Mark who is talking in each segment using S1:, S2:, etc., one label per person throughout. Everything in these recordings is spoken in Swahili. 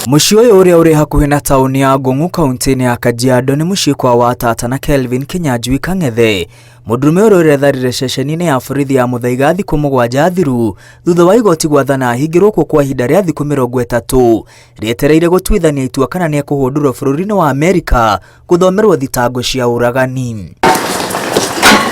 S1: Muciĩ ũyũ ũrĩa ũrĩ hakuhĩ na taũni ya Ngong'u kaunti-inĩ ya Kajiado nĩ muciĩ kwa wa tata na Kelvin Kinyanjui Kang'ethe, mũndũrũme ũrĩa ũretharĩre ceceni-inĩ ya borithi ya Muthaiga thikũ 7 thiru thutha wa igoti gwathana ahingĩrwo kwa ihinda rĩa thikũ 30 rĩetereire gũtuithania itua kana nĩ ekũhũndũrwo bũrũri-inĩ wa Amerika gũthomerwo thitango cia ũragani.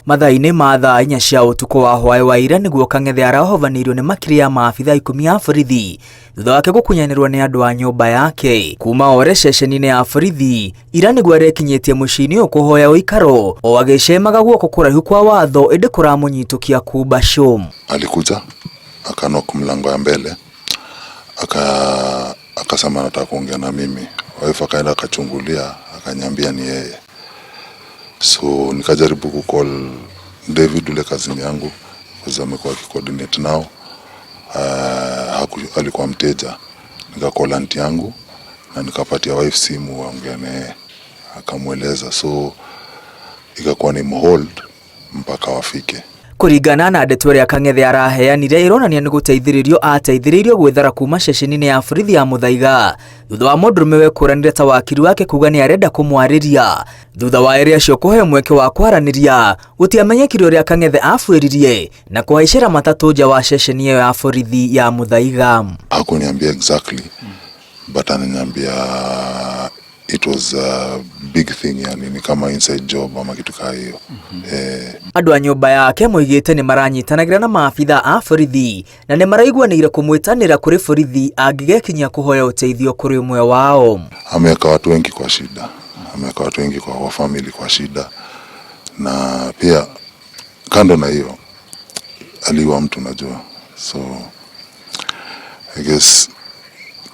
S1: Mathaa-inĩ ma thaa 4 cia ũtukũ wa hwaĩ wa ira nĩguo Kang'ethe arahobanĩirio nĩ makiri ya maabitha 10 ya borithi thutha wake gũkunyanĩrwo nĩ andũ a nyũmba yake. Kuma ore ceceni-inĩ ya borithi ira nĩguo arekinyĩtie mũciĩ-inĩ ũyũ kũhoya ũikaro o agĩcemaga guoko kũraihu kwa watho ĩndĩ kũramũnyitũkia kubasho.
S2: Alikuja akanok mlango ya mbele akasema anataka kuongea na mimi. Wife akaenda akachungulia akaniambia ni yeye. So nikajaribu kucall David ule kazini yangu kwa amekuwa akicoordinate nao. Alikuwa mteja. Nikacall aunti yangu na nikapatia wife simu waongea naye akamweleza, so ikakuwa ni mhold mpaka wafike.
S1: Kũringana na ndeto ĩrĩa Kang'ethe araheanire ironania nĩ gũteithĩrĩrio ateithĩrĩirio gwĩthara kuma ceceni-inĩ ya borithi ya Muthaiga thutha wa mũndũrũme wekũranire ta wakiri wake kuga nĩ arenda kũmwarĩria. Thutha wa erĩ acio kũheo mweke wa kwaranĩria gũtiamenyekire ũrĩa Kang'ethe afuĩririe na kũhaicĩra matatũ nja wa ceceni ĩyo ya borithi ya Muthaiga.
S2: Hakuniambia exactly but ananiambia it was a big thing, yani ni kama inside job ama kitu kama hiyo.
S1: Andũ a nyũmba yake moigĩte nĩ maranyitanagĩra na maabitha a borithi na nĩ maraiguanĩire kũmwĩtanĩra kũrĩ borithi angĩgekinyia kũhoya ũteithio kũrĩ ũmwe wao.
S2: Ameweka watu wengi kwa shida, ameweka watu wengi kwa family kwa shida, na pia kando na hiyo aliwa mtu najua, so I guess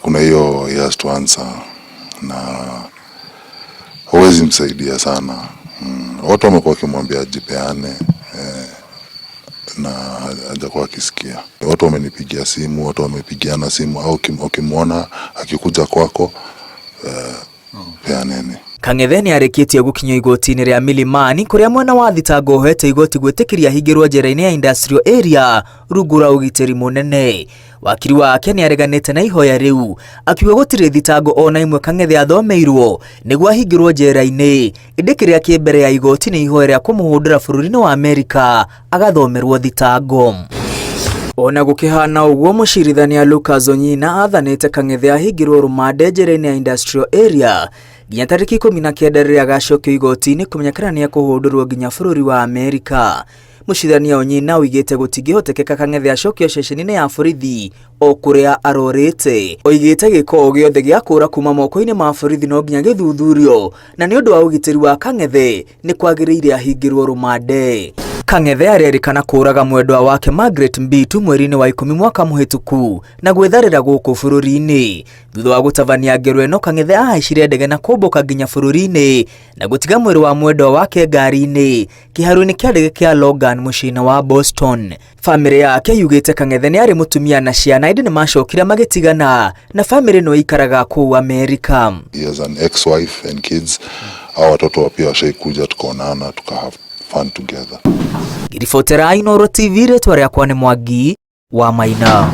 S2: kuna hiyo he has to answer na hawezi msaidia sana. Watu wamekuwa wakimwambia ajipeane na hajakuwa akisikia. Watu wamenipigia simu, watu wamepigiana simu au ukimwona akikuja kwako peaneni.
S1: Kang'ethe nĩ arĩkĩtie gũkinyio igoti-inĩ rĩa Milimani kũrĩa mwena wa thitango ũhete igoti gwĩtĩkĩria ahingĩrwo njera-inĩ ya industrial area rungu rwa ũgitĩri mũnene. Wakiri wake nĩ areganĩte na ihoya rĩu akiuga gũtirĩ thitango ona imwe Kang'ethe athomeirwo nĩguo ahingĩrwo njera-inĩ, ĩndĩ kĩrĩa kĩ mbere ya igoti nĩ ihoya rĩa kũmũhũndũra bũrũri-inĩ wa Amerika agathomerwo thitango. Ona gũkĩhana ũguo mũcirithania Lucas Onyina athanĩte Kang'ethe ahingĩrwo rũmande njera-inĩ ya industrial area nginya tarĩki 19 rĩrĩa agacokio igoti-inĩ kũmenyekana nĩ ekũhũndũrwo nginya bũrũri wa Amerika. Mũcirithania Onyina oigĩte gũtingĩhotekeka Kang'ethe acokio ceceni-inĩ ya borithi o kũrĩa arorĩte. Oigĩte gĩko gĩothe gĩa kũũra kuma moko-inĩ ma borithi no nginya gĩthuthurio na nĩ ũndũ wa ũgitĩri wa Kang'ethe nĩ kwagĩrĩire ahingĩrwo rũmande. Kang'ethe arerĩkana kũũraga mwendwa wake Margaret Mbitu mweri-inĩ wa 10 mwaka mũhĩtũku na gwĩtharĩra gũkũ bũrũri-inĩ. Thutha wa gũtabania ngero ĩno Kang'ethe ahaicire ndege na kũmbũka nginya bũrũri-inĩ na gũtiga mwĩrĩ wa mwendwa wake ngari-inĩ kĩharo-inĩ kĩa ndege kĩa Logan mũciĩ-inĩ wa Boston. Famĩlĩ yake yugĩte Kang'ethe nĩ arĩ mũtumia na ciana ĩndĩ nĩ macokire magĩtigana na famĩlĩ ĩno ikaraga kũu Amerika.
S2: He has an ex-wife and kids. Hao watoto pia washaikuja tukaonana have fun together.
S1: Ribotera Inooro TV rĩtwa rĩakwa nĩ Mwangi wa Maina.